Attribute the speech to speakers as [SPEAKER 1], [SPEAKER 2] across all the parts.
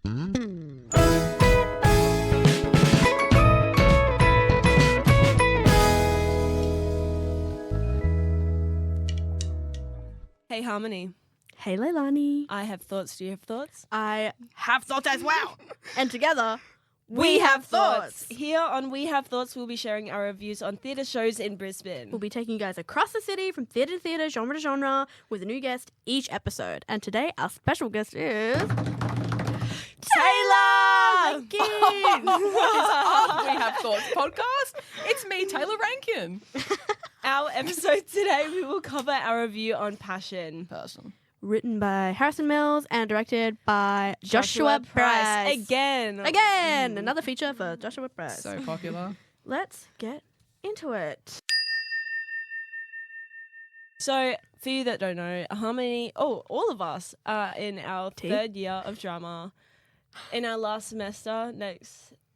[SPEAKER 1] Hey, Harmony.
[SPEAKER 2] Hey, Leilani.
[SPEAKER 1] I have thoughts. Do you have thoughts?
[SPEAKER 2] I have thoughts as well. And together,
[SPEAKER 1] we have thoughts. Here on We Have Thoughts, we'll be sharing our reviews on theatre shows in Brisbane.
[SPEAKER 2] We'll be taking you guys across the city from theatre to theatre, genre to genre, with a new guest each episode. And today, our special guest is...
[SPEAKER 1] Tayla!
[SPEAKER 2] Rankine!
[SPEAKER 3] What is up, We Have Thoughts podcast? It's me, Tayla Rankine.
[SPEAKER 1] Our episode today, we will cover our review on PASHUN.
[SPEAKER 2] Written by Harrison Mills and directed by Joshua Price.
[SPEAKER 1] Again,
[SPEAKER 2] another feature for Joshua Price.
[SPEAKER 3] So popular.
[SPEAKER 2] Let's get into it.
[SPEAKER 1] So, for you that don't know, Harmony, all of us are in our third year of drama. In our last semester,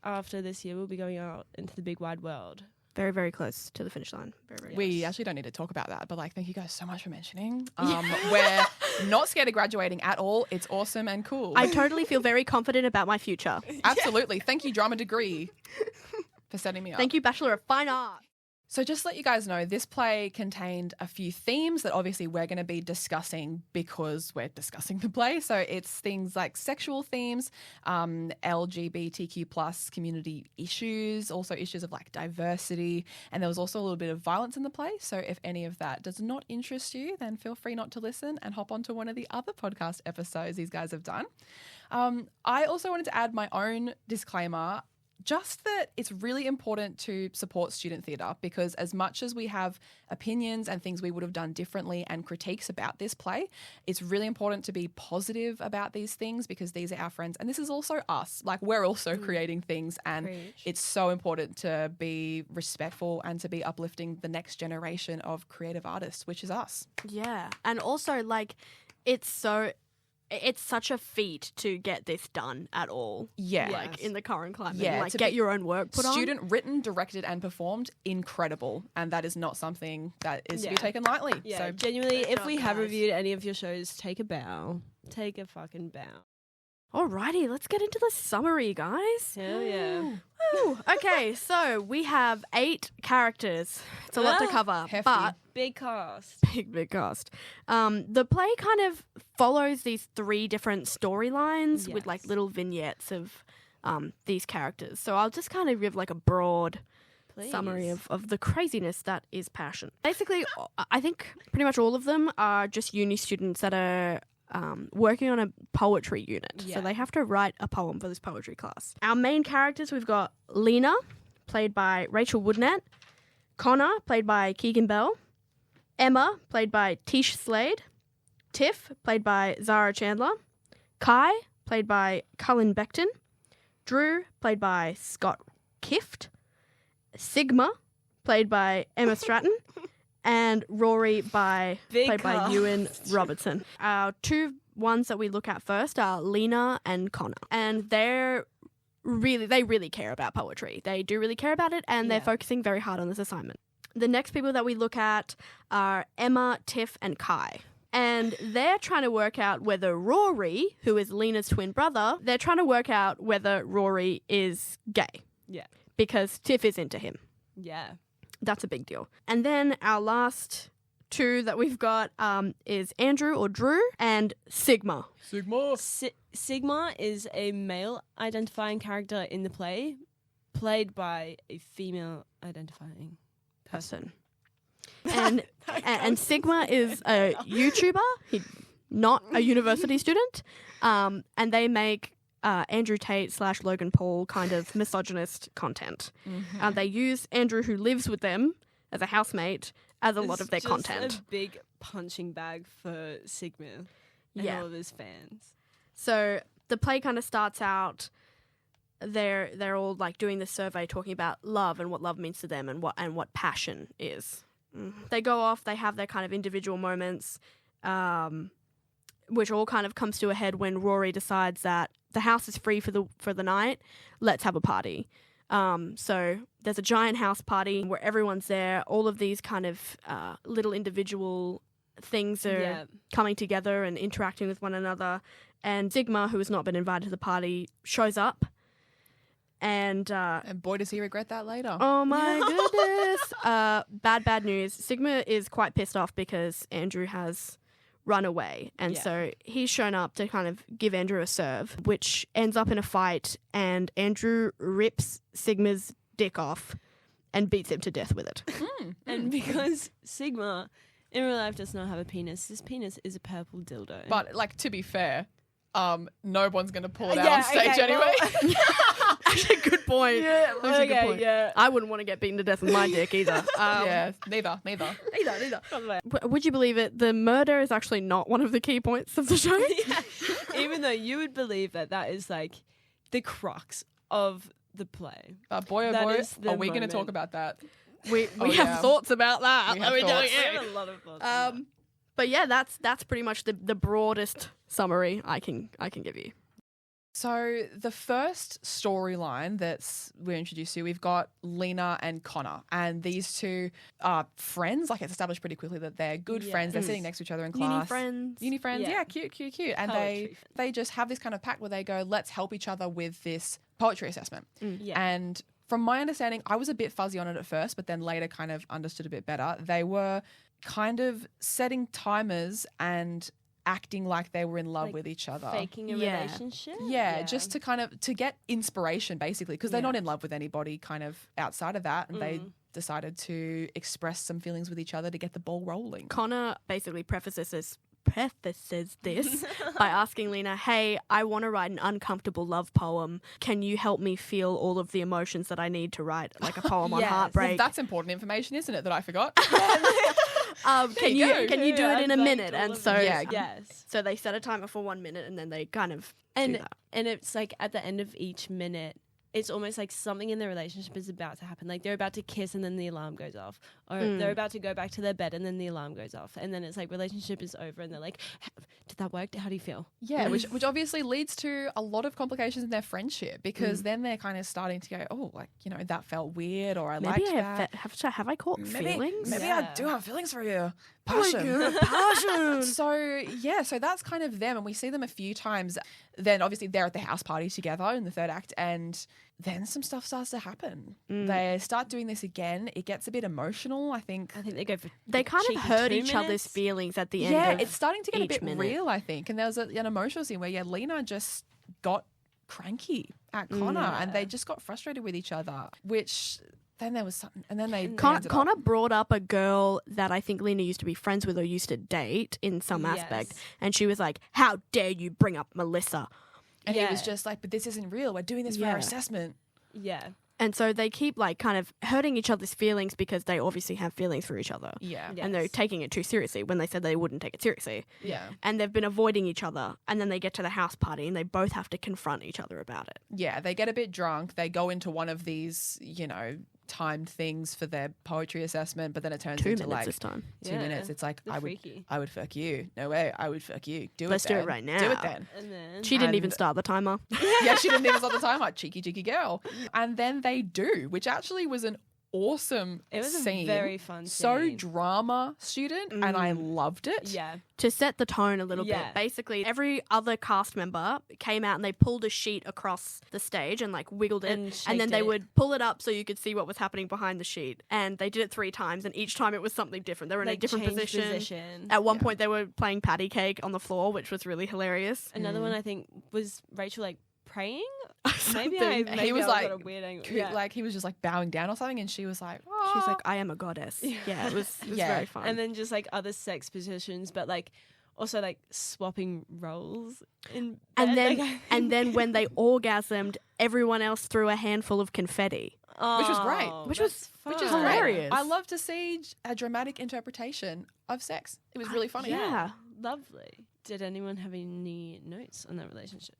[SPEAKER 1] after this year, we'll be going out into the big wide world.
[SPEAKER 2] Very, very close to the finish line. Very, very
[SPEAKER 3] We
[SPEAKER 2] close.
[SPEAKER 3] actually don't need to talk about that, but thank you guys so much for mentioning. We're not scared of graduating at all. It's awesome and cool.
[SPEAKER 2] I totally feel very confident about my future.
[SPEAKER 3] Absolutely. Thank you, drama degree, for setting me up.
[SPEAKER 2] Thank you, Bachelor of Fine Art.
[SPEAKER 3] So just to let you guys know, this play contained a few themes that obviously we're going to be discussing because we're discussing the play. So it's things like sexual themes, LGBTQ plus community issues, also issues of diversity. And there was also a little bit of violence in the play. So if any of that does not interest you, then feel free not to listen and hop onto one of the other podcast episodes these guys have done. I also wanted to add my own disclaimer. Just that it's really important to support student theatre because as much as we have opinions and things we would have done differently and critiques about this play, it's really important to be positive about these things because these are our friends and this is also us. We're also creating things and it's so important to be respectful and to be uplifting the next generation of creative artists, which is us.
[SPEAKER 2] Yeah. And also, it's such a feat to get this done at all.
[SPEAKER 3] Yeah.
[SPEAKER 2] In the current climate.
[SPEAKER 3] Yeah.
[SPEAKER 2] To get your own work put on.
[SPEAKER 3] Student written, directed and performed, incredible. And that is not something that is to be taken lightly.
[SPEAKER 1] Yeah,
[SPEAKER 3] So
[SPEAKER 1] genuinely, if we have reviewed any of your shows, take a bow. Take a fucking bow.
[SPEAKER 2] Alrighty, let's get into the summary, guys.
[SPEAKER 1] Hell yeah.
[SPEAKER 2] Woo. Okay, so we have 8 characters. It's a lot to cover.
[SPEAKER 3] Hefty.
[SPEAKER 2] But
[SPEAKER 1] Big cast.
[SPEAKER 2] big cast. The play kind of follows these 3 different storylines with little vignettes of these characters. So I'll just kind of give a broad summary of the craziness that is PASHUN. Basically, I think pretty much all of them are just uni students that are working on a poetry unit.
[SPEAKER 1] Yeah.
[SPEAKER 2] So they have to write a poem for this poetry class. Our main characters, we've got Lena, played by Rachel Woodnett, Connor, played by Keegan Bell, Emma, played by Tish Slade, Tiff, played by Zara Chandler, Kai, played by Cullen Becton, Drew, played by Scott Kift, Sigma, played by Emma Stratton, and Rory played by Ewan Robertson. Our 2 ones that we look at first are Lena and Connor. And they really care about poetry. They do really care about it and they're focusing very hard on this assignment. The next people that we look at are Emma, Tiff, and Kai. And they're trying to work out whether Rory, who is Lena's twin brother, they're trying to work out whether Rory is gay.
[SPEAKER 1] Yeah.
[SPEAKER 2] Because Tiff is into him.
[SPEAKER 1] Yeah.
[SPEAKER 2] That's a big deal. And then our last 2 that we've got is Andrew or Drew and Sigma.
[SPEAKER 1] Sigma is a male identifying character in the play, played by a female identifying person.
[SPEAKER 2] And Sigma is a YouTuber, not a university student, and they make Andrew Tate / Logan Paul kind of misogynist content. Mm-hmm. They use Andrew, who lives with them as a housemate, as a lot of their content.
[SPEAKER 1] It's a big punching bag for Sigma and all of his fans.
[SPEAKER 2] So the play kind of starts out. They're all doing this survey, talking about love and what love means to them and what passion is. They go off. They have their kind of individual moments, which all kind of comes to a head when Rory decides that the house is free for the night. Let's have a party. So there's a giant house party where everyone's there. All of these kind of little individual things are coming together and interacting with one another. and Sigma, who has not been invited to the party, shows up. And
[SPEAKER 3] boy, does he regret that later.
[SPEAKER 2] oh my goodness. Bad news. Sigma is quite pissed off because Andrew has run away. And so he's shown up to kind of give Andrew a serve, which ends up in a fight. And Andrew rips Sigma's dick off and beats him to death with it.
[SPEAKER 1] And because Sigma in real life does not have a penis, his penis is a purple dildo.
[SPEAKER 3] But like, to be fair, no one's going to pull it out on stage anyway.
[SPEAKER 2] Actually, good point.
[SPEAKER 1] Yeah,
[SPEAKER 2] Actually, good
[SPEAKER 1] okay,
[SPEAKER 2] point.
[SPEAKER 1] yeah.
[SPEAKER 2] I wouldn't want to get beaten to death with my dick either.
[SPEAKER 3] Yeah, neither.
[SPEAKER 2] Neither. Would you believe it? The murder is actually not one of the key points of the show.
[SPEAKER 1] Even though you would believe that is like the crux of the play.
[SPEAKER 3] Boy, oh
[SPEAKER 1] That
[SPEAKER 3] boy,
[SPEAKER 1] is the
[SPEAKER 3] are we going to
[SPEAKER 1] moment.
[SPEAKER 3] talk about that?
[SPEAKER 2] We
[SPEAKER 3] Oh,
[SPEAKER 2] have
[SPEAKER 3] yeah.
[SPEAKER 2] thoughts about that.
[SPEAKER 3] We have
[SPEAKER 2] Let me tell
[SPEAKER 3] thoughts.
[SPEAKER 1] We
[SPEAKER 2] you.
[SPEAKER 1] have a lot of thoughts on that.
[SPEAKER 2] But yeah, that's pretty much the broadest summary I can give you.
[SPEAKER 3] So the first storyline we're introduced to, we've got Lena and Connor, and these two are friends. Like, it's established pretty quickly that they're good friends. They're sitting next to each other in class.
[SPEAKER 2] Uni friends.
[SPEAKER 3] Yeah, cute. And
[SPEAKER 1] Poetry
[SPEAKER 3] they just have this kind of pact where they go, let's help each other with this poetry assessment.
[SPEAKER 1] Yeah.
[SPEAKER 3] And from my understanding, I was a bit fuzzy on it at first, but then later kind of understood a bit better. They were kind of setting timers and acting like they were in love
[SPEAKER 1] Like
[SPEAKER 3] with each other.
[SPEAKER 1] Faking a
[SPEAKER 2] Yeah.
[SPEAKER 1] relationship.
[SPEAKER 3] Yeah, just to get inspiration, basically, because they're not in love with anybody kind of outside of that, and they decided to express some feelings with each other to get the ball rolling.
[SPEAKER 2] Connor basically prefaces this by asking Lena, hey, I want to write an uncomfortable love poem. Can you help me feel all of the emotions that I need to write like a poem on
[SPEAKER 1] Yes.
[SPEAKER 2] heartbreak?
[SPEAKER 3] Well, that's important information, isn't it, that I forgot?
[SPEAKER 2] Can
[SPEAKER 3] you
[SPEAKER 2] you
[SPEAKER 3] go.
[SPEAKER 2] do it in a
[SPEAKER 1] I'd like
[SPEAKER 2] minute?
[SPEAKER 1] all
[SPEAKER 2] And
[SPEAKER 1] of
[SPEAKER 2] so
[SPEAKER 1] it. Yes.
[SPEAKER 2] so they set a timer for 1 minute and then they kind of do
[SPEAKER 1] And
[SPEAKER 2] that.
[SPEAKER 1] and it's like at the end of each minute, it's almost like something in the relationship is about to happen. Like they're about to kiss and then the alarm goes off. Or they're about to go back to their bed and then the alarm goes off. And then it's like relationship is over and they're like, did that work? How do you feel?
[SPEAKER 3] Yeah, which obviously leads to a lot of complications in their friendship, because then they're kind of starting to go, oh, like, you know, that felt weird, or I
[SPEAKER 2] Maybe
[SPEAKER 3] liked
[SPEAKER 2] I
[SPEAKER 3] that.
[SPEAKER 2] have I caught feelings?
[SPEAKER 3] Maybe
[SPEAKER 1] Yeah.
[SPEAKER 3] I do have feelings for you.
[SPEAKER 2] Oh my
[SPEAKER 3] Passion.
[SPEAKER 2] God, passion.
[SPEAKER 3] So that's kind of them, and we see them a few times. Then obviously they're at the house party together in the third act, and then some stuff starts to happen. They start doing this again. It gets a bit emotional, I think.
[SPEAKER 1] I think they go for
[SPEAKER 2] They kind of
[SPEAKER 1] cheeky
[SPEAKER 2] hurt
[SPEAKER 1] 2
[SPEAKER 2] each other's
[SPEAKER 1] minutes.
[SPEAKER 2] feelings at the end
[SPEAKER 3] Yeah,
[SPEAKER 2] of
[SPEAKER 3] it's starting to get a
[SPEAKER 2] each
[SPEAKER 3] bit
[SPEAKER 2] minute.
[SPEAKER 3] real, I think. And there was an emotional scene where, Lena just got cranky at Connor, and they just got frustrated with each other, which then there was something, and then they ended up.
[SPEAKER 2] Connor brought up a girl that I think Lena used to be friends with or used to date in some aspect.
[SPEAKER 1] Yes.
[SPEAKER 2] And she was like, how dare you bring up Melissa?
[SPEAKER 3] And he was
[SPEAKER 1] Yeah.
[SPEAKER 3] just like, but this isn't real. We're doing this for our
[SPEAKER 2] Yeah.
[SPEAKER 3] assessment.
[SPEAKER 1] Yeah.
[SPEAKER 2] And so they keep like kind of hurting each other's feelings because they obviously have feelings for each other.
[SPEAKER 3] Yeah.
[SPEAKER 1] Yeah.
[SPEAKER 2] And they're
[SPEAKER 1] Yes.
[SPEAKER 2] taking it too seriously when they said they wouldn't take it seriously.
[SPEAKER 3] Yeah.
[SPEAKER 2] And they've been avoiding each other. And then they get to the house party and they both have to confront each other about it.
[SPEAKER 3] Yeah. They get a bit drunk. They go into one of these, timed things for their poetry assessment, but then it turns
[SPEAKER 2] 2
[SPEAKER 3] into
[SPEAKER 2] minutes
[SPEAKER 3] like
[SPEAKER 2] this time.
[SPEAKER 3] 2 minutes. It's like,
[SPEAKER 1] They're
[SPEAKER 3] I would
[SPEAKER 1] freaky.
[SPEAKER 3] fuck you. No way. I would fuck you.
[SPEAKER 2] Let's do it
[SPEAKER 3] then.
[SPEAKER 2] right
[SPEAKER 3] Do
[SPEAKER 2] now.
[SPEAKER 3] it then.
[SPEAKER 1] And then
[SPEAKER 2] She didn't even
[SPEAKER 3] And-
[SPEAKER 2] start the timer.
[SPEAKER 3] Yeah, she didn't even start the time. Like, cheeky girl. And then they do, which actually was an awesome
[SPEAKER 1] it was
[SPEAKER 3] scene.
[SPEAKER 1] a very fun
[SPEAKER 3] So
[SPEAKER 1] scene.
[SPEAKER 3] drama student, and I loved it.
[SPEAKER 1] Yeah.
[SPEAKER 2] To set the tone a little
[SPEAKER 1] Yeah.
[SPEAKER 2] bit, basically every other cast member came out and they pulled a sheet across the stage and like wiggled it,
[SPEAKER 1] And
[SPEAKER 2] and
[SPEAKER 1] shaked
[SPEAKER 2] then they
[SPEAKER 1] it.
[SPEAKER 2] would pull it up so you could see what was happening behind the sheet. And they did it 3 times, and each time it was something different. They were in a
[SPEAKER 1] Like,
[SPEAKER 2] different
[SPEAKER 1] changed
[SPEAKER 2] position. At one point, they were playing patty cake on the floor, which was really hilarious.
[SPEAKER 1] Another one I think was Rachel like praying. Maybe
[SPEAKER 2] Something.
[SPEAKER 1] maybe
[SPEAKER 3] was
[SPEAKER 1] I
[SPEAKER 3] like,
[SPEAKER 1] at a weird angle.
[SPEAKER 3] Cute, like he was just like bowing down or something, and she was like,
[SPEAKER 2] She's
[SPEAKER 3] "Oh."
[SPEAKER 2] like, I am a goddess. Yeah, it was
[SPEAKER 3] Yeah.
[SPEAKER 2] very fun.
[SPEAKER 1] and then just like other sex positions, but like also like swapping roles in
[SPEAKER 2] and
[SPEAKER 1] bed,
[SPEAKER 2] then
[SPEAKER 1] like,
[SPEAKER 2] and then when they orgasmed, everyone else threw a handful of confetti.
[SPEAKER 3] Which was great.
[SPEAKER 2] Which
[SPEAKER 1] that's
[SPEAKER 2] was
[SPEAKER 1] fun.
[SPEAKER 2] hilarious.
[SPEAKER 3] I love to see a dramatic interpretation of sex. It was really funny.
[SPEAKER 2] Yeah.
[SPEAKER 1] Lovely. Did anyone have any notes on that relationship?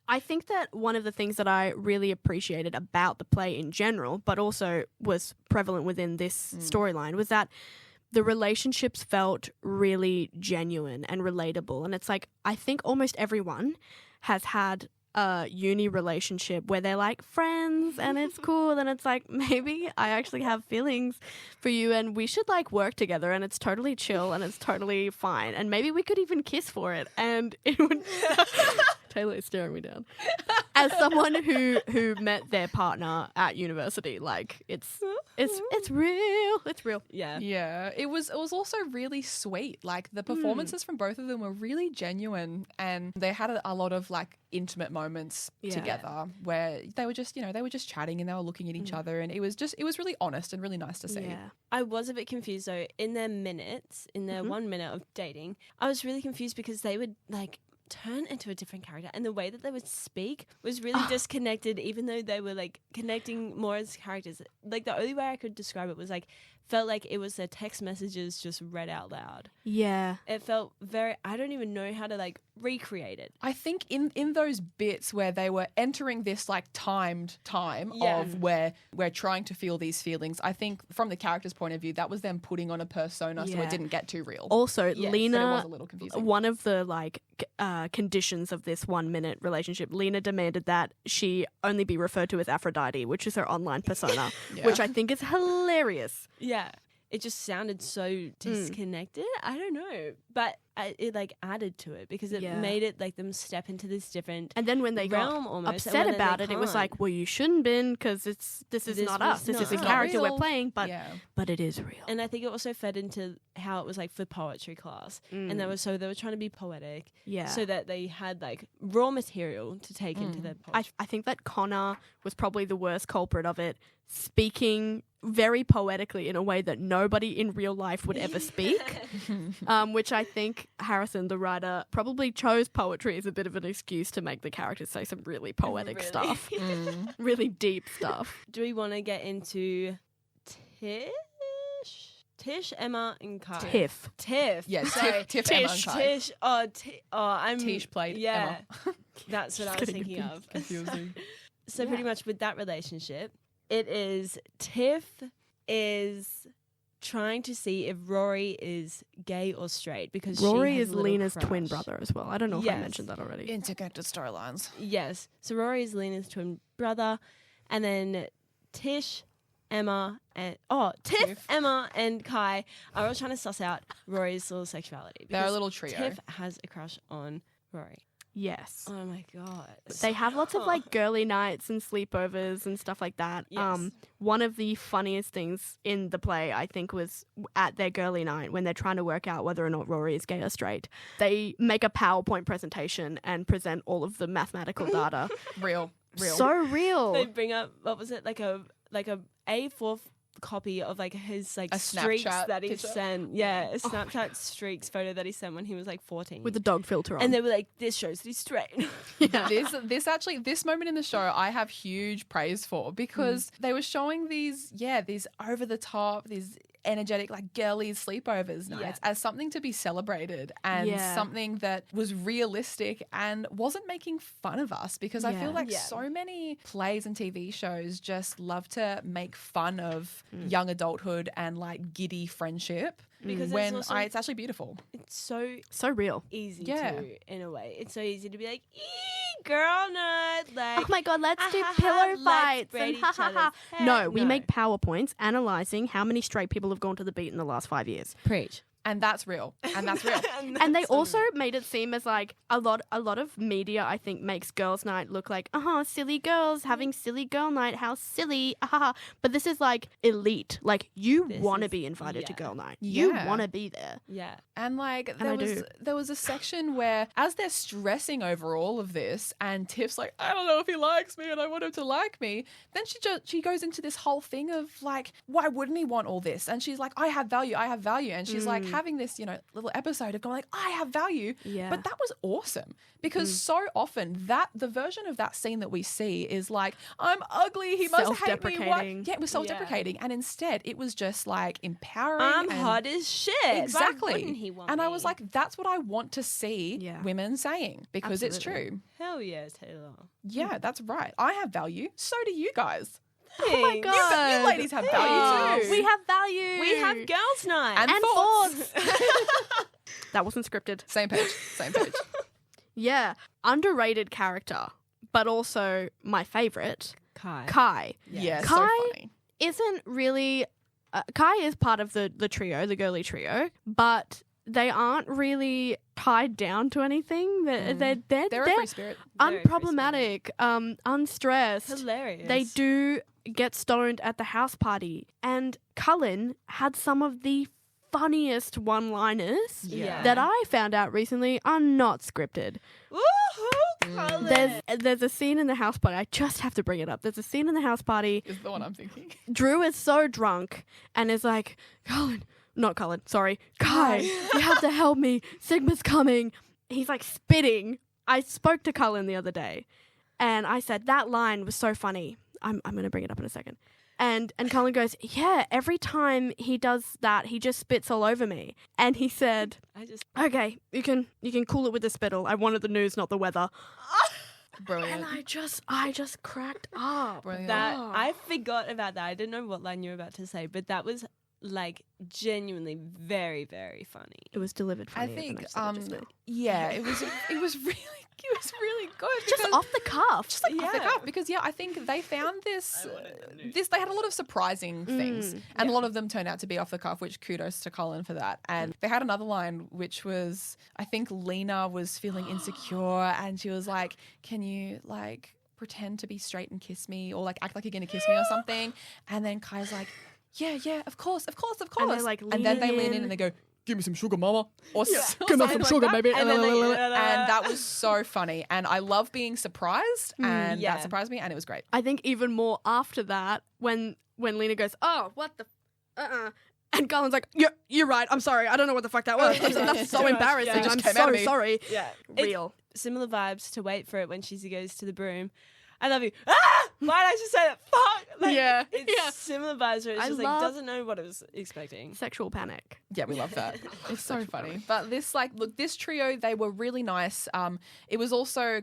[SPEAKER 2] I think that one of the things that I really appreciated about the play in general, but also was prevalent within this storyline, was that the relationships felt really genuine and relatable. And it's like, I think almost everyone has had uni relationship where they're like friends and it's cool and it's like, maybe I actually have feelings for you and we should like work together and it's totally chill and it's totally fine and maybe we could even kiss for it and it would Tayla is staring me down. As someone who met their partner at university, like it's real. It's real.
[SPEAKER 1] Yeah.
[SPEAKER 3] Yeah. It was also really sweet. Like the performances from both of them were really genuine and they had a lot of like intimate moments together where they were just, they were just chatting and they were looking at each other and it was really honest and really nice to see.
[SPEAKER 2] Yeah.
[SPEAKER 1] I was a bit confused though. In their 1 minute of dating, I was really confused because they would like turn into a different character and the way that they would speak was really disconnected, even though they were like connecting more as characters. Like the only way I could describe it was like felt like it was their text messages just read out loud.
[SPEAKER 2] Yeah.
[SPEAKER 1] It felt very, I don't even know how to like recreate it.
[SPEAKER 3] I think in those bits where they were entering this like timed time of where we're trying to feel these feelings, I think from the character's point of view, that was them putting on a persona so it didn't get too real.
[SPEAKER 2] Also,
[SPEAKER 1] Yes,
[SPEAKER 2] Lena,
[SPEAKER 3] but it was a little confusing.
[SPEAKER 2] one of the like conditions of this 1 minute relationship, Lena demanded that she only be referred to as Aphrodite, which is her online persona, which I think is hilarious.
[SPEAKER 1] Yeah. It just sounded so disconnected. I don't know. But it like added to it because it made it like them step into this different
[SPEAKER 2] And then when they
[SPEAKER 1] realm
[SPEAKER 2] got
[SPEAKER 1] almost,
[SPEAKER 2] upset
[SPEAKER 1] and when
[SPEAKER 2] about
[SPEAKER 1] they
[SPEAKER 2] it, it was
[SPEAKER 1] can't.
[SPEAKER 2] like, well, you shouldn't been because this is not us. This is a
[SPEAKER 1] not
[SPEAKER 2] character
[SPEAKER 3] real.
[SPEAKER 2] we're playing, but it is real.
[SPEAKER 1] And I think it also fed into how it was like for poetry class. And they were trying to be poetic.
[SPEAKER 2] Yeah.
[SPEAKER 1] So that they had like raw material to take into their poetry.
[SPEAKER 2] I think that Connor was probably the worst culprit of it, speaking very poetically in a way that nobody in real life would ever speak, which I think Harrison, the writer, probably chose poetry as a bit of an excuse to make the characters say some really poetic stuff, really deep stuff.
[SPEAKER 1] Do we want to get into Tish, Emma, and Kai? Tiff.
[SPEAKER 3] Yeah,
[SPEAKER 1] Sorry.
[SPEAKER 3] Tiff, Emma, and Kai.
[SPEAKER 1] Tish. I'm
[SPEAKER 3] Tish played
[SPEAKER 1] yeah.
[SPEAKER 3] Emma.
[SPEAKER 1] That's what I was thinking of.
[SPEAKER 3] Confusing.
[SPEAKER 1] So pretty much with that relationship, it is Tiff is trying to see if Rory is gay or straight because
[SPEAKER 2] Rory
[SPEAKER 1] she has
[SPEAKER 2] is
[SPEAKER 1] a little
[SPEAKER 2] Lena's
[SPEAKER 1] crush.
[SPEAKER 2] twin brother as well. I don't know if I
[SPEAKER 1] Yes.
[SPEAKER 2] mentioned that already.
[SPEAKER 3] Interconnected storylines.
[SPEAKER 1] Yes. So Rory is Lena's twin brother, and then Tish, Emma, and Tiff, Emma, and Kai are all trying to suss out Rory's little sexuality.
[SPEAKER 3] They're a
[SPEAKER 1] because
[SPEAKER 3] little trio.
[SPEAKER 1] Tiff has a crush on Rory.
[SPEAKER 2] Yes.
[SPEAKER 1] Oh my god.
[SPEAKER 2] They have lots of like girly nights and sleepovers and stuff like that.
[SPEAKER 1] Yes.
[SPEAKER 2] One of the funniest things in the play, I think, was at their girly night when they're trying to work out whether or not Rory is gay or straight. They make a PowerPoint presentation and present all of the mathematical data.
[SPEAKER 3] Real.
[SPEAKER 2] So real.
[SPEAKER 1] They bring up what was it like a A4 copy of like his like
[SPEAKER 3] A
[SPEAKER 1] streaks
[SPEAKER 3] Snapchat
[SPEAKER 1] that he
[SPEAKER 3] picture?
[SPEAKER 1] sent. Yeah, a Snapchat streaks photo that he sent when he was like 14.
[SPEAKER 2] With the dog filter on.
[SPEAKER 1] and they were like, this shows that he's straight.
[SPEAKER 3] This moment in the show I have huge praise for because they were showing these over the top, these energetic like girly sleepovers nights as something to be celebrated and something that was realistic and wasn't making fun of us because I feel like so many plays and TV shows just love to make fun of young adulthood and like giddy friendship
[SPEAKER 1] Because
[SPEAKER 3] when
[SPEAKER 1] it's also-
[SPEAKER 3] it's actually beautiful.
[SPEAKER 1] It's so
[SPEAKER 2] so real.
[SPEAKER 1] easy
[SPEAKER 3] Yeah.
[SPEAKER 1] to, in a way. It's so easy to be like, girl nut. Like,
[SPEAKER 2] Oh my god, let's do
[SPEAKER 1] ha, ha,
[SPEAKER 2] pillow
[SPEAKER 1] let's
[SPEAKER 2] fights
[SPEAKER 1] braid
[SPEAKER 2] and
[SPEAKER 1] each
[SPEAKER 2] ha ha ha.
[SPEAKER 1] other's hair.
[SPEAKER 2] No, we
[SPEAKER 1] No.
[SPEAKER 2] make PowerPoints analysing how many straight people have gone to the beat in the last 5 years.
[SPEAKER 1] preach.
[SPEAKER 3] And that's real. And that's real.
[SPEAKER 2] And they also made it seem as like a lot of media, I think, makes girls' night look like, silly girls having silly girl night, how silly, But this is like elite. Like you
[SPEAKER 1] This
[SPEAKER 2] want to
[SPEAKER 1] is-
[SPEAKER 2] be invited to
[SPEAKER 1] yeah.
[SPEAKER 2] girl night. You
[SPEAKER 3] Yeah.
[SPEAKER 2] want to be there.
[SPEAKER 1] Yeah.
[SPEAKER 3] And like
[SPEAKER 2] I do.
[SPEAKER 3] there was a section where as they're stressing over all of this and Tiff's like, I don't know if he likes me and I want him to like me, then she goes into this whole thing of like, why wouldn't he want all this? And she's like, I have value. And she's like having this, little episode of going like, I have value.
[SPEAKER 2] Yeah.
[SPEAKER 3] But that was awesome because so often the version of that scene that we see is like, I'm ugly, he must hate me. What?
[SPEAKER 2] Self-deprecating.
[SPEAKER 3] Yeah, it was self-deprecating. And instead it was just like empowering.
[SPEAKER 1] I'm
[SPEAKER 3] and
[SPEAKER 1] hot as shit.
[SPEAKER 3] Exactly.
[SPEAKER 1] Why wouldn't he want
[SPEAKER 3] and I
[SPEAKER 1] me?
[SPEAKER 3] was like, that's what I want to see
[SPEAKER 2] Yeah.
[SPEAKER 3] women saying because it's
[SPEAKER 2] Absolutely.
[SPEAKER 3] true.
[SPEAKER 1] hell yeah, Taylor.
[SPEAKER 3] Yeah, that's right. I have value. So do you guys.
[SPEAKER 2] Oh my
[SPEAKER 1] Thanks.
[SPEAKER 2] god.
[SPEAKER 3] You ladies have value too.
[SPEAKER 2] We have value.
[SPEAKER 1] We have girls' night.
[SPEAKER 3] And
[SPEAKER 2] thoughts. That wasn't scripted.
[SPEAKER 3] Same page.
[SPEAKER 2] Yeah. Underrated character but also my favorite,
[SPEAKER 1] Kai.
[SPEAKER 2] Kai.
[SPEAKER 3] Yeah,
[SPEAKER 2] Kai
[SPEAKER 3] so funny.
[SPEAKER 2] Isn't really... Kai is part of the trio, the girly trio, but they aren't really tied down to anything. They're
[SPEAKER 3] They're a free spirit.
[SPEAKER 1] Very free
[SPEAKER 2] unproblematic, unstressed.
[SPEAKER 1] Hilarious.
[SPEAKER 2] They do get stoned at the house party. And Cullen had some of the funniest one-liners
[SPEAKER 1] Yeah.
[SPEAKER 2] that I found out recently are not scripted.
[SPEAKER 1] Woohoo, Cullen.
[SPEAKER 2] There's a scene in the house party. I just have to bring it up. There's a scene in the house party.
[SPEAKER 3] Is the one I'm thinking.
[SPEAKER 2] Drew is so drunk and is like, Kai, you have to help me. Sigma's coming. He's like spitting. I spoke to Cullen the other day and I said, that line was so funny. I'm going to bring it up in a second. And Cullen goes, yeah, every time he does that, he just spits all over me. And he said, okay, you can cool it with the spittle. I wanted the news, not the weather.
[SPEAKER 3] Brilliant.
[SPEAKER 2] And I just cracked up.
[SPEAKER 3] Brilliant.
[SPEAKER 1] That I forgot about that. I didn't know what line you were about to say, but that was like genuinely very, very funny.
[SPEAKER 2] It was delivered
[SPEAKER 3] I
[SPEAKER 2] funny.
[SPEAKER 3] think,
[SPEAKER 2] yeah,
[SPEAKER 3] it was really good.
[SPEAKER 2] just
[SPEAKER 3] because-
[SPEAKER 2] off the cuff.
[SPEAKER 3] Just like off the
[SPEAKER 1] Yeah.
[SPEAKER 3] cuff, because I think they found this. They had a lot of surprising things, and a lot of them turned out to be off the cuff. Which kudos to Colin for that. And they had another line, which was, I think Lena was feeling insecure, and she was like, "Can you like pretend to be straight and kiss me, or like act like you're gonna kiss me or something?" And then Kai's like, "Yeah, of course."
[SPEAKER 2] And they, like,
[SPEAKER 3] and then they
[SPEAKER 2] lean
[SPEAKER 3] lean
[SPEAKER 2] in.
[SPEAKER 3] in and they go, "Give me some sugar, mama," or
[SPEAKER 2] Give me
[SPEAKER 3] something
[SPEAKER 2] some
[SPEAKER 3] like
[SPEAKER 2] sugar,
[SPEAKER 3] that.
[SPEAKER 2] baby.
[SPEAKER 1] And then they-
[SPEAKER 3] And that was so funny. And I love being surprised. And
[SPEAKER 1] Yeah.
[SPEAKER 3] that surprised me. And it was great.
[SPEAKER 2] I think even more after that, when Lena goes, oh, what the, and Cullen's like, you're right. I'm sorry. I don't know what the fuck that was. That's so
[SPEAKER 1] Too much,
[SPEAKER 2] embarrassing.
[SPEAKER 1] yeah. It
[SPEAKER 3] just
[SPEAKER 2] I'm
[SPEAKER 3] came out of
[SPEAKER 2] so
[SPEAKER 3] me.
[SPEAKER 2] sorry.
[SPEAKER 1] Yeah.
[SPEAKER 2] Real.
[SPEAKER 1] Similar vibes to Wait For It when she goes to the broom. I love you. Ah! Why did I just say that? Fuck! Like,
[SPEAKER 2] Yeah.
[SPEAKER 1] It's
[SPEAKER 2] Yeah.
[SPEAKER 1] similar vibes where it's
[SPEAKER 2] I
[SPEAKER 1] just
[SPEAKER 2] love-
[SPEAKER 1] like doesn't know what it was expecting.
[SPEAKER 2] Sexual panic.
[SPEAKER 3] Yeah, we love that. It's so funny. But this trio, they were really nice. It was also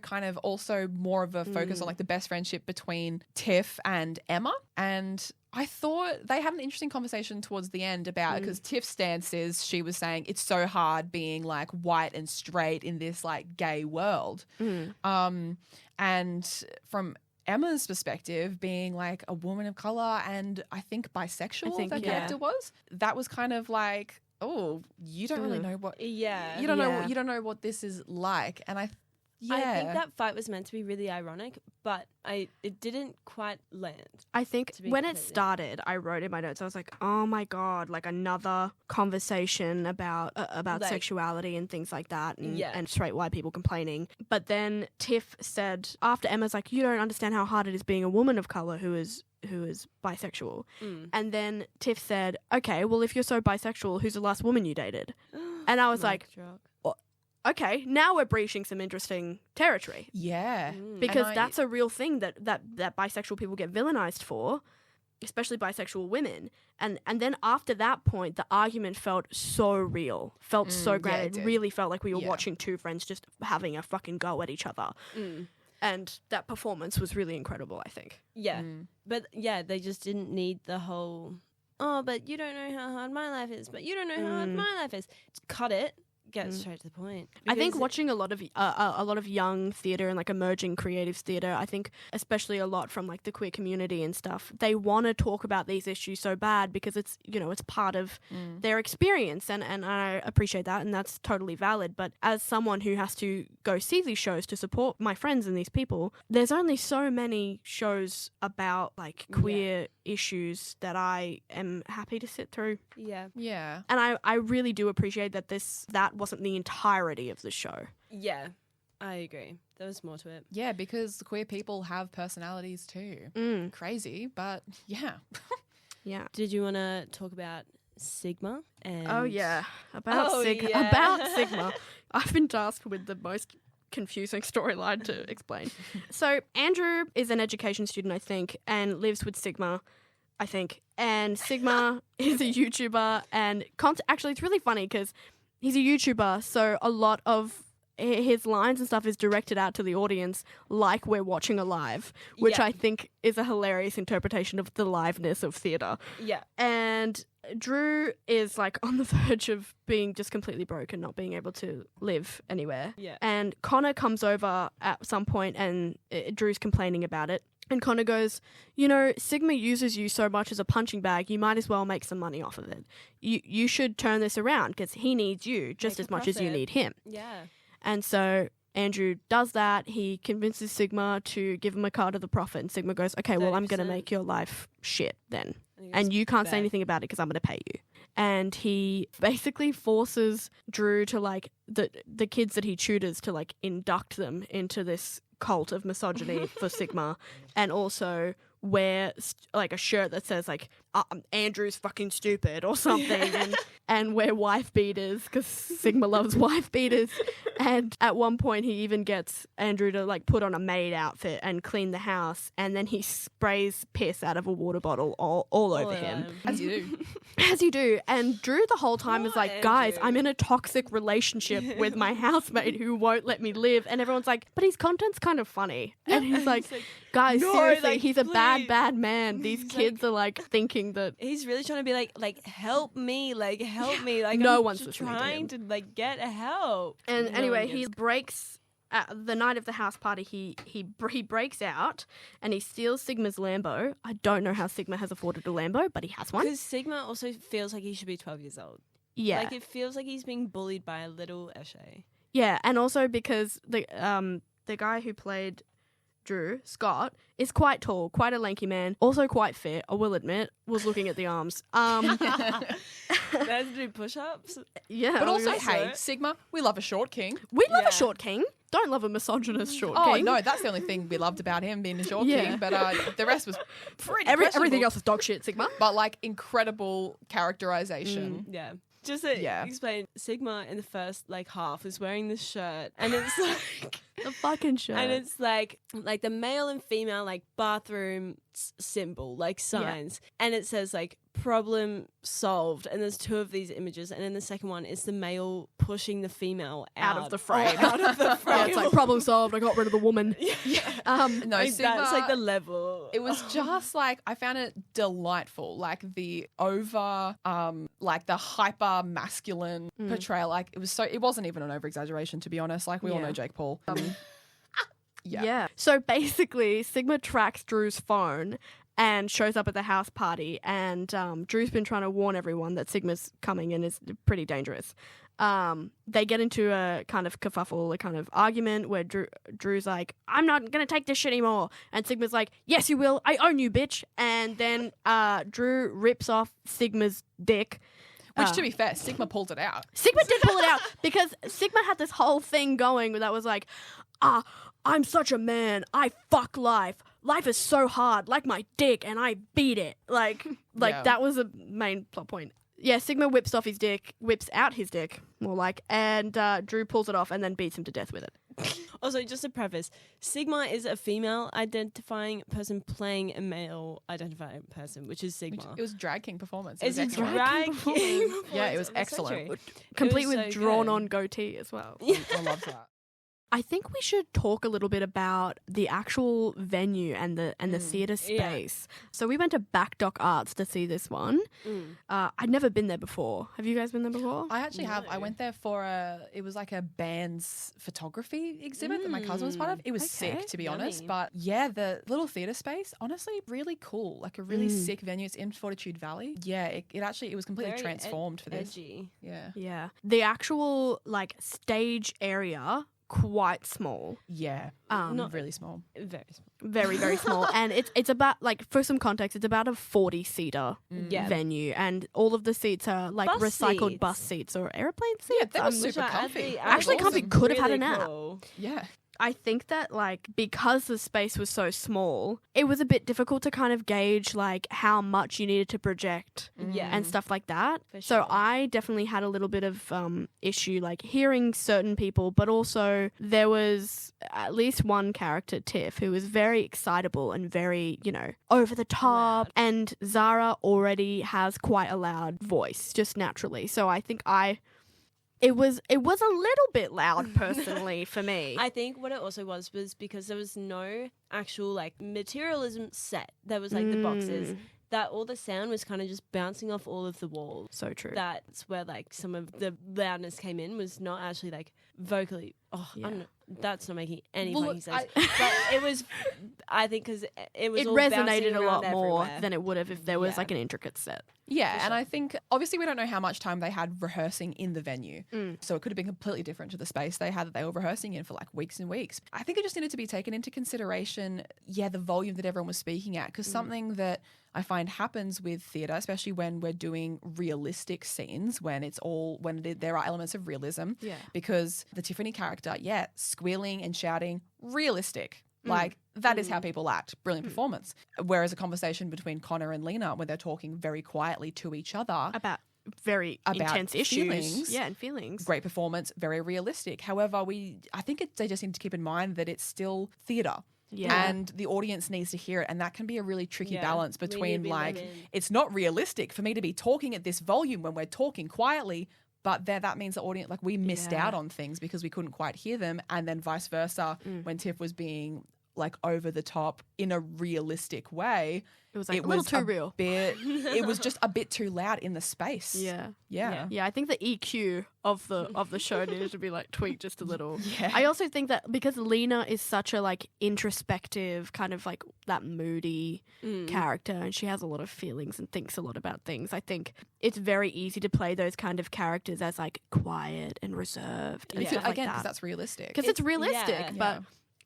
[SPEAKER 3] more of a focus on like the best friendship between Tiff and Emma. And I thought they had an interesting conversation towards the end about, because Tiff's stance is, she was saying it's so hard being like white and straight in this like gay world. And from Emma's perspective, being like a woman of color and I think bisexual, that
[SPEAKER 2] yeah.
[SPEAKER 3] character was, that was kind of like, oh, you don't really know what
[SPEAKER 1] Yeah.
[SPEAKER 3] you don't know what this is like. And I
[SPEAKER 1] think that fight was meant to be really ironic, but it didn't quite land.
[SPEAKER 2] I think
[SPEAKER 1] To be
[SPEAKER 2] when it
[SPEAKER 1] completely-
[SPEAKER 2] started, I wrote in my notes, I was like, oh my God, like another conversation about
[SPEAKER 1] Like-
[SPEAKER 2] sexuality and things like that and,
[SPEAKER 1] Yeah.
[SPEAKER 2] and straight white people complaining. But then Tiff said, after Emma's like, you don't understand how hard it is being a woman of color who is bisexual. And then Tiff said, okay, well, if you're so bisexual, who's the last woman you dated? And I was like,
[SPEAKER 1] Mic drop.
[SPEAKER 2] okay, now we're breaching some interesting territory.
[SPEAKER 3] yeah.
[SPEAKER 2] Because
[SPEAKER 3] And
[SPEAKER 2] that's a real thing that bisexual people get villainized for, especially bisexual women. And then after that point, the argument felt so real, felt so great.
[SPEAKER 3] yeah, it
[SPEAKER 2] it
[SPEAKER 3] did.
[SPEAKER 2] really felt like we were
[SPEAKER 3] Yeah.
[SPEAKER 2] watching two friends just having a fucking go at each other. And that performance was really incredible, I think.
[SPEAKER 1] Yeah. But yeah, they just didn't need the whole, oh, but you don't know how hard my life is, but you don't know how hard my life is. Just cut it. Get straight to the point.
[SPEAKER 2] I think
[SPEAKER 1] Because-
[SPEAKER 2] watching a lot of young theatre and like emerging creative theatre, I think especially a lot from like the queer community and stuff, they want to talk about these issues so bad because it's, it's part of their experience and I appreciate that and that's totally valid. But as someone who has to go see these shows to support my friends and these people, there's only so many shows about like queer issues that I am happy to sit through.
[SPEAKER 1] Yeah.
[SPEAKER 3] Yeah.
[SPEAKER 2] And I really do appreciate that that wasn't the entirety of the show.
[SPEAKER 1] Yeah. I agree. There was more to it.
[SPEAKER 3] Yeah, because queer people have personalities too. Crazy, but yeah.
[SPEAKER 2] Yeah.
[SPEAKER 1] Did you want to talk about Sigma? And
[SPEAKER 2] Oh yeah, about
[SPEAKER 1] yeah.
[SPEAKER 2] about Sigma. I've been tasked with the most confusing storyline to explain. So Andrew is an education student, I think, and lives with Sigma, I think. And Sigma is a YouTuber, and actually it's really funny because he's a YouTuber, so a lot of his lines and stuff is directed out to the audience like we're watching a live, which
[SPEAKER 1] Yeah.
[SPEAKER 2] I think is a hilarious interpretation of the liveness of theatre.
[SPEAKER 1] Yeah.
[SPEAKER 2] And Drew is like on the verge of being just completely broken, not being able to live anywhere.
[SPEAKER 1] Yeah.
[SPEAKER 2] And Connor comes over at some point and Drew's complaining about it. And Connor goes, you know, Sigma uses you so much as a punching bag, you might as well make some money off of it. You should turn this around because he needs you just
[SPEAKER 1] Make
[SPEAKER 2] as
[SPEAKER 1] a
[SPEAKER 2] much as you
[SPEAKER 1] profit.
[SPEAKER 2] need him.
[SPEAKER 1] Yeah.
[SPEAKER 2] And so Andrew does that. He convinces Sigma to give him a cut of the profit. And Sigma goes, okay, well, I'm going to
[SPEAKER 1] 30%.
[SPEAKER 2] make your life shit then.
[SPEAKER 1] he
[SPEAKER 2] And
[SPEAKER 1] goes,
[SPEAKER 2] you can't say
[SPEAKER 1] "Bet."
[SPEAKER 2] anything about it because I'm going to pay you. And he basically forces Drew to like the kids that he tutors to like induct them into this cult of misogyny for Sigma, and also wear like a shirt that says like Andrew's fucking stupid or something, and wear wife beaters because Sigma loves wife beaters. And at one point he even gets Andrew to like put on a maid outfit and clean the house, and then he sprays piss out of a water bottle all over him.
[SPEAKER 3] As you do.
[SPEAKER 2] As you do. And Drew the whole time is
[SPEAKER 1] Poor
[SPEAKER 2] like, guys,
[SPEAKER 1] Andrew.
[SPEAKER 2] I'm in a toxic relationship with my housemate who won't let me live. And everyone's like, but his content's kind of funny. And he's like, guys,
[SPEAKER 1] "No,
[SPEAKER 2] seriously,
[SPEAKER 1] like,
[SPEAKER 2] he's a
[SPEAKER 1] please."
[SPEAKER 2] bad man. These
[SPEAKER 1] He's
[SPEAKER 2] kids are like thinking that.
[SPEAKER 1] He's really trying to be like help me, like help me, like
[SPEAKER 2] No
[SPEAKER 1] I'm
[SPEAKER 2] one's
[SPEAKER 1] just
[SPEAKER 2] listening to
[SPEAKER 1] trying to like get help.
[SPEAKER 2] And
[SPEAKER 1] No
[SPEAKER 2] anyway,
[SPEAKER 1] one
[SPEAKER 2] he
[SPEAKER 1] gives-
[SPEAKER 2] breaks. The night of the house party, he breaks out and he steals Sigma's Lambo. I don't know how Sigma has afforded a Lambo, but he has one.
[SPEAKER 1] Because Sigma also feels like he should be 12 years old.
[SPEAKER 2] Yeah,
[SPEAKER 1] Like it feels like he's being bullied by a little Eshe.
[SPEAKER 2] yeah, and also because the guy who played Drew, Scott, is quite tall, quite a lanky man, also quite fit. I will admit, was looking at the arms.
[SPEAKER 1] They have to do push-ups.
[SPEAKER 2] Yeah,
[SPEAKER 3] But also,
[SPEAKER 1] Obviously.
[SPEAKER 3] hey, Sigma, we love a short king.
[SPEAKER 2] we love
[SPEAKER 1] Yeah.
[SPEAKER 2] a short king. Don't love a misogynist short
[SPEAKER 3] Oh,
[SPEAKER 2] king.
[SPEAKER 3] no, that's the only thing we loved about him being a short
[SPEAKER 2] Yeah.
[SPEAKER 3] king. But the rest was pretty
[SPEAKER 2] Everything
[SPEAKER 3] questionable.
[SPEAKER 2] else is dog shit, Sigma.
[SPEAKER 3] But like incredible characterization.
[SPEAKER 1] Yeah. Just to
[SPEAKER 3] Yeah.
[SPEAKER 1] explain, Sigma in the first like half is wearing this shirt, and it's like,
[SPEAKER 2] The fucking shirt.
[SPEAKER 1] and it's like the male and female like bathroom symbol, like signs, and it says like problem solved, and there's two of these images, and then the second one is the male pushing the female
[SPEAKER 2] out of the frame.
[SPEAKER 1] out of the frame.
[SPEAKER 2] Yeah, it's like problem solved. I got rid of the woman.
[SPEAKER 3] No,
[SPEAKER 1] Like,
[SPEAKER 3] Sigma,
[SPEAKER 1] that's like the level.
[SPEAKER 3] it was just like, I found it delightful. Like the over, like the hyper masculine portrayal. Like it wasn't even an over exaggeration, to be honest. Like we all
[SPEAKER 2] Yeah.
[SPEAKER 3] know Jake Paul.
[SPEAKER 2] Yeah. So basically, Sigma tracks Drew's phone and shows up at the house party. And Drew's been trying to warn everyone that Sigma's coming and is pretty dangerous. They get into a kind of kerfuffle, a kind of argument where Drew's like, I'm not going to take this shit anymore. And Sigma's like, yes, you will. I own you, bitch. And then Drew rips off Sigma's dick.
[SPEAKER 3] Which, to be fair, Sigma pulled it out.
[SPEAKER 2] Sigma did pull it out because Sigma had this whole thing going that was like, I'm such a man. I fuck life. Life is so hard, like my dick, and I beat it. Like
[SPEAKER 3] Yeah.
[SPEAKER 2] that was a main plot point. Yeah, Sigma whips out his dick, more like, and Drew pulls it off and then beats him to death with it.
[SPEAKER 1] Also, just a preface, Sigma is a female identifying person playing a male identifying person, which is Sigma.
[SPEAKER 3] It was drag king performance. It was
[SPEAKER 1] It's a
[SPEAKER 3] excellent.
[SPEAKER 1] drag
[SPEAKER 2] king
[SPEAKER 1] king
[SPEAKER 2] performance.
[SPEAKER 3] Yeah, it was
[SPEAKER 1] performance. That's so
[SPEAKER 3] excellent.
[SPEAKER 1] true.
[SPEAKER 2] Complete
[SPEAKER 1] It was
[SPEAKER 2] with
[SPEAKER 1] so
[SPEAKER 2] drawn-on
[SPEAKER 1] good.
[SPEAKER 2] goatee as well.
[SPEAKER 3] I love that.
[SPEAKER 2] I think we should talk a little bit about the actual venue and the theatre
[SPEAKER 1] yeah.
[SPEAKER 2] space. So we went to Back Dock Arts to see this one. I'd never been there before. Have you guys been there before?
[SPEAKER 3] I actually have. I
[SPEAKER 1] No.
[SPEAKER 3] went there for it was like a band's photography exhibit that my cousin was part of. It was
[SPEAKER 2] Okay.
[SPEAKER 3] sick, to be
[SPEAKER 1] Yummy.
[SPEAKER 3] honest. But yeah, the little theatre space, honestly, really cool. Like a really sick venue. It's in Fortitude Valley. Yeah, it was completely
[SPEAKER 1] Very
[SPEAKER 3] transformed for this.
[SPEAKER 1] Edgy.
[SPEAKER 3] Yeah.
[SPEAKER 2] Yeah. The actual like stage area, quite small.
[SPEAKER 3] Yeah.
[SPEAKER 1] Not-
[SPEAKER 3] Really small.
[SPEAKER 1] Very small.
[SPEAKER 2] Very, very small. And it's about like, for some context, it's about a 40-seater
[SPEAKER 1] Yeah.
[SPEAKER 2] venue, and all of the seats are like
[SPEAKER 1] Bus
[SPEAKER 2] recycled
[SPEAKER 1] seats.
[SPEAKER 2] bus seats or airplane seats.
[SPEAKER 3] Yeah, they were
[SPEAKER 2] Um,
[SPEAKER 3] super
[SPEAKER 1] Which are
[SPEAKER 3] comfy.
[SPEAKER 2] Actually comfy. Could have had a nap.
[SPEAKER 1] Cool.
[SPEAKER 3] Yeah.
[SPEAKER 2] I think that like because the space was so small, it was a bit difficult to kind of gauge like how much you needed to project
[SPEAKER 1] Yeah.
[SPEAKER 2] and stuff like that.
[SPEAKER 1] For
[SPEAKER 2] So
[SPEAKER 1] sure.
[SPEAKER 2] I definitely had a little bit of issue like hearing certain people, but also there was at least one character, Tiff, who was very excitable and very, over the top.
[SPEAKER 1] Loud.
[SPEAKER 2] And Zara already has quite a loud voice just naturally. So I think it was a little bit loud personally for me.
[SPEAKER 1] I think what it also was because there was no actual like materialism set. There was like the boxes that all the sound was kind of just bouncing off all of the walls.
[SPEAKER 2] So true.
[SPEAKER 1] That's where like some of the loudness came in, was not actually like vocally. Oh, I don't know. That's not making any fucking sense. But it was, I think, because it was all
[SPEAKER 2] resonated a lot
[SPEAKER 1] bouncing
[SPEAKER 2] more
[SPEAKER 1] everywhere.
[SPEAKER 2] than it would have if there was like an intricate set.
[SPEAKER 3] Yeah, and I think obviously we don't know how much time they had rehearsing in the venue. So it could have been completely different to the space they had that they were rehearsing in for like weeks and weeks. I think it just needed to be taken into consideration, the volume that everyone was speaking at, because something that I find happens with theatre, especially when we're doing realistic scenes, when there are elements of realism.
[SPEAKER 2] Yeah.
[SPEAKER 3] Because the Tiffany character, squealing and shouting, realistic. Like, that is how people act. Brilliant performance. Whereas a conversation between Connor and Lena, where they're talking very quietly to each other
[SPEAKER 2] About very intense issues.
[SPEAKER 3] feelings.
[SPEAKER 2] Yeah, and feelings.
[SPEAKER 3] Great performance, very realistic. However, I think they just need to keep in mind that it's still theatre.
[SPEAKER 2] Yeah.
[SPEAKER 3] And the audience needs to hear it. And that can be a really tricky balance
[SPEAKER 1] We need to
[SPEAKER 3] between
[SPEAKER 1] be
[SPEAKER 3] like,
[SPEAKER 1] let in.
[SPEAKER 3] it's not realistic for me to be talking at this volume when we're talking quietly, but that means the audience, like we missed out on things because we couldn't quite hear them. And then vice versa, when Tiff was being like over the top in a realistic way,
[SPEAKER 2] It was like a little too real.
[SPEAKER 3] It was just a bit too loud in the space.
[SPEAKER 2] Yeah.
[SPEAKER 3] Yeah.
[SPEAKER 2] Yeah, I think the EQ of the show needed to be like tweaked just a little.
[SPEAKER 3] Yeah.
[SPEAKER 2] I also think that because Lena is such a like introspective, kind of like that moody character, and she has a lot of feelings and thinks a lot about things, I think it's very easy to play those kind of characters as like quiet and reserved and stuff like
[SPEAKER 3] Again,
[SPEAKER 2] that.
[SPEAKER 3] because that's realistic.
[SPEAKER 2] Because it's realistic,
[SPEAKER 1] yeah.
[SPEAKER 2] but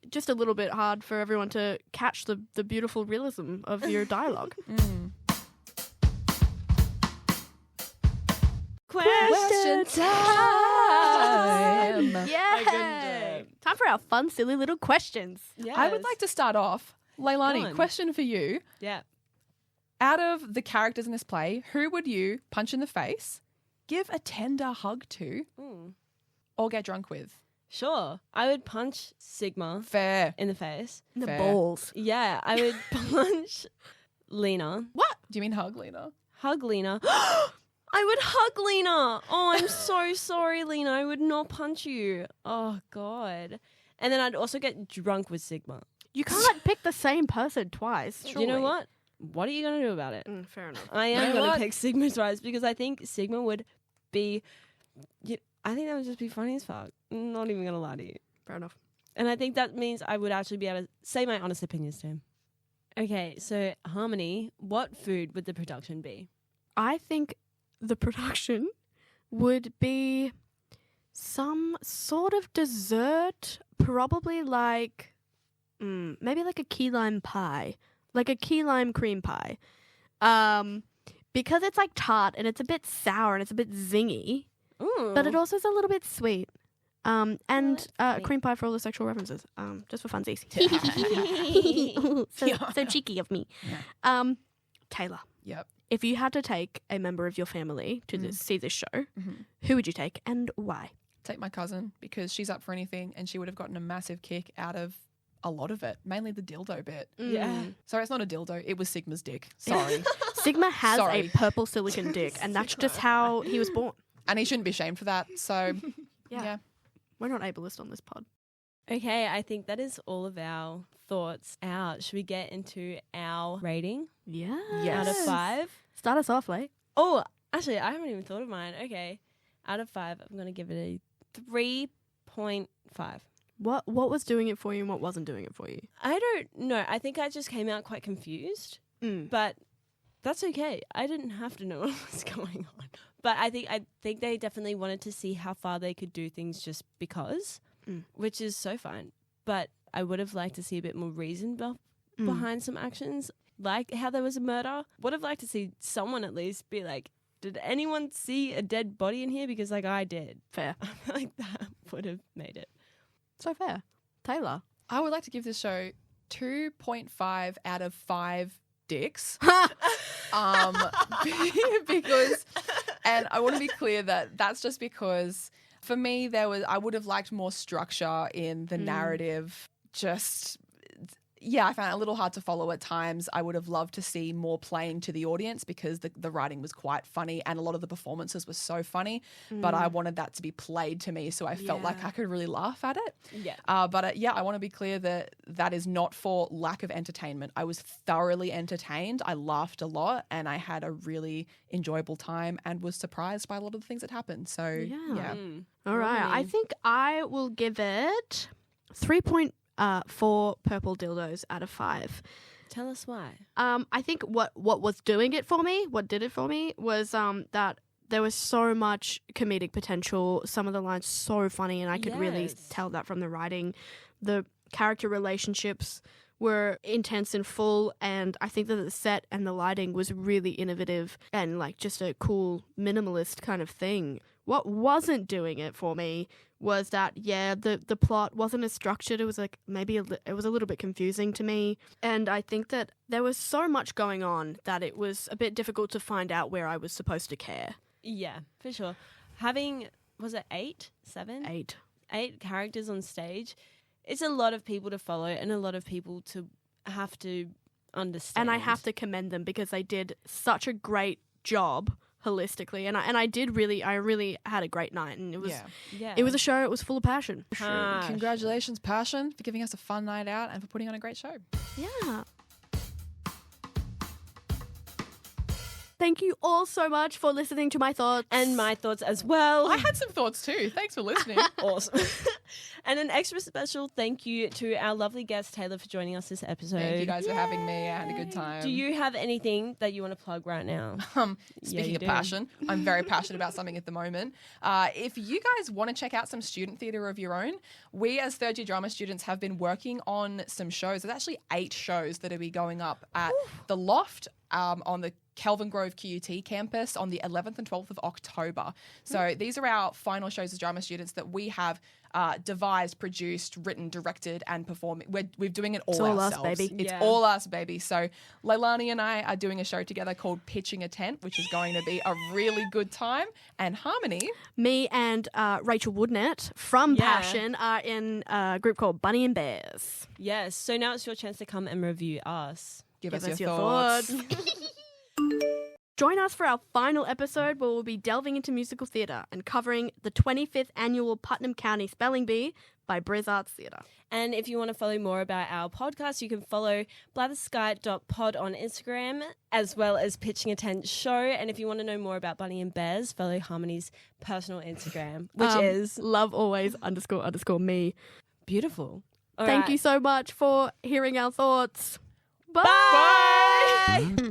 [SPEAKER 2] just a little bit hard for everyone to catch the beautiful realism of your dialogue.
[SPEAKER 1] Question
[SPEAKER 3] time.
[SPEAKER 2] Yeah. Time for our fun, silly little questions.
[SPEAKER 3] I would like to start off.
[SPEAKER 1] Go
[SPEAKER 3] Leilani,
[SPEAKER 1] on.
[SPEAKER 3] question for you.
[SPEAKER 1] Yeah.
[SPEAKER 3] Out of the characters in this play, who would you punch in the face, give a tender hug to, or get drunk with?
[SPEAKER 1] Sure. I would punch Sigma
[SPEAKER 3] Fair.
[SPEAKER 1] in the face.
[SPEAKER 2] The
[SPEAKER 3] Fair.
[SPEAKER 2] balls.
[SPEAKER 1] Yeah, I would punch Lena.
[SPEAKER 3] What? Do you mean hug, Lena?
[SPEAKER 1] Hug Lena. I would hug Lena. Oh, I'm so sorry, Lena. I would not punch you. Oh, God. And then I'd also get drunk with Sigma.
[SPEAKER 2] You can't pick the same person twice.
[SPEAKER 1] Do you know what? What are you going to do about it?
[SPEAKER 2] Fair enough.
[SPEAKER 1] I am
[SPEAKER 3] know
[SPEAKER 1] going
[SPEAKER 3] what?
[SPEAKER 1] to pick Sigma twice because I think Sigma would be... I think that would just be funny as fuck. I'm not even going to lie to you.
[SPEAKER 2] Fair enough.
[SPEAKER 1] And I think that means I would actually be able to say my honest opinions to him. Okay, so Harmony, what food would the production be?
[SPEAKER 2] I think the production would be some sort of dessert, probably like maybe like a key lime pie, like a key lime cream pie. Because it's like tart and it's a bit sour and it's a bit zingy,
[SPEAKER 1] Ooh.
[SPEAKER 2] but it also is a little bit sweet. And
[SPEAKER 1] that's sweet.
[SPEAKER 2] cream pie for all the sexual references. Just for funsies. so cheeky of me.
[SPEAKER 3] Yeah.
[SPEAKER 2] Tayla,
[SPEAKER 3] Yep.
[SPEAKER 2] if you had to take a member of your family to see this show, who would you take and why?
[SPEAKER 3] Take my cousin because she's up for anything and she would have gotten a massive kick out of a lot of it, mainly the dildo bit.
[SPEAKER 1] Yeah.
[SPEAKER 3] Sorry, it's not a dildo. It was Sigma's dick. Sorry.
[SPEAKER 2] Sigma has
[SPEAKER 3] Sorry.
[SPEAKER 2] a purple silicon dick, and that's just how he was born.
[SPEAKER 3] And he shouldn't be shamed for that. So, yeah.
[SPEAKER 2] We're not ableist on this pod.
[SPEAKER 1] Okay, I think that is all of our thoughts out. Should we get into our rating
[SPEAKER 2] Yeah.
[SPEAKER 1] out of 5?
[SPEAKER 2] Start us off, Leigh.
[SPEAKER 1] Oh, actually, I haven't even thought of mine. Okay, out of 5, I'm going to give it a 3.5.
[SPEAKER 2] What was doing it for you and what wasn't doing it for you?
[SPEAKER 1] I don't know. I think I just came out quite confused, but that's okay. I didn't have to know what was going on. But I think they definitely wanted to see how far they could do things just because, which is so fine. But I would have liked to see a bit more reason behind some actions, like how there was a murder. Would have liked to see someone at least be like, did anyone see a dead body in here? Because like I did.
[SPEAKER 2] Fair.
[SPEAKER 1] I feel like that would have made it.
[SPEAKER 2] So fair. Taylor.
[SPEAKER 3] I would like to give this show 2.5 out of 5 dicks. Because, and I want to be clear that that's just because for me I would have liked more structure in the narrative. Just, I found it a little hard to follow at times. I would have loved to see more playing to the audience because the writing was quite funny and a lot of the performances were so funny, but I wanted that to be played to me so I felt like I could really laugh at it.
[SPEAKER 1] Yeah.
[SPEAKER 3] I want to be clear that is not for lack of entertainment. I was thoroughly entertained. I laughed a lot and I had a really enjoyable time and was surprised by a lot of the things that happened. So, yeah.
[SPEAKER 2] All right. I think I will give it 3.4 purple dildos out of 5.
[SPEAKER 1] Tell us why.
[SPEAKER 2] I think what was doing it for me, what did it for me, was that there was so much comedic potential. Some of the lines so funny, and I could really tell that from the writing. The character relationships were intense and full, and I think that the set and the lighting was really innovative and like just a cool minimalist kind of thing. What wasn't doing it for me was that, the plot wasn't as structured. It was like it was a little bit confusing to me. And I think that there was so much going on that it was a bit difficult to find out where I was supposed to care.
[SPEAKER 1] Yeah, for sure. Having, was it 8? 7?
[SPEAKER 2] 8.
[SPEAKER 1] 8 characters on stage. It's a lot of people to follow and a lot of people to have to understand.
[SPEAKER 2] And I have to commend them because they did such a great job holistically, and I really had a great night, and it was a show. It was full of passion.
[SPEAKER 3] Congratulations, Passion, for giving us a fun night out and for putting on a great show.
[SPEAKER 2] Yeah. Thank you all so much for listening to my thoughts.
[SPEAKER 1] And my thoughts as well.
[SPEAKER 3] I had some thoughts too. Thanks for listening.
[SPEAKER 1] Awesome. And an extra special thank you to our lovely guest, Tayla, for joining us this episode.
[SPEAKER 3] Thank you guys for having me. I had a good time.
[SPEAKER 1] Do you have anything that you want to plug right now?
[SPEAKER 3] Speaking of passion, I'm very passionate about something at the moment. If you guys want to check out some student theatre of your own, we as third-year drama students have been working on some shows. There's actually 8 shows that will be going up at the Loft on the Kelvin Grove QUT campus on the 11th and 12th of October. So these are our final shows as drama students that we have devised, produced, written, directed, and performed. We're doing it all ourselves.
[SPEAKER 2] All us, baby.
[SPEAKER 3] It's all us, baby. So Leilani and I are doing a show together called Pitching a Tent, which is going to be a really good time. And Harmony,
[SPEAKER 2] me and Rachel Woodnett from Passion are in a group called Bunny and Bears.
[SPEAKER 1] Yes. So now it's your chance to come and review us.
[SPEAKER 3] Give us your thoughts.
[SPEAKER 2] Join us for our final episode where we'll be delving into musical theatre and covering the 25th annual Putnam County Spelling Bee by Briz Arts Theatre.
[SPEAKER 1] And if you want to follow more about our podcast, you can follow blathersky.pod on Instagram, as well as Pitching a Tent Show. And if you want to know more about Bunny and Bears, follow Harmony's personal Instagram, which is
[SPEAKER 2] lovealways__me.
[SPEAKER 1] Beautiful.
[SPEAKER 2] Thank you so much for hearing our thoughts. Bye!
[SPEAKER 1] Bye!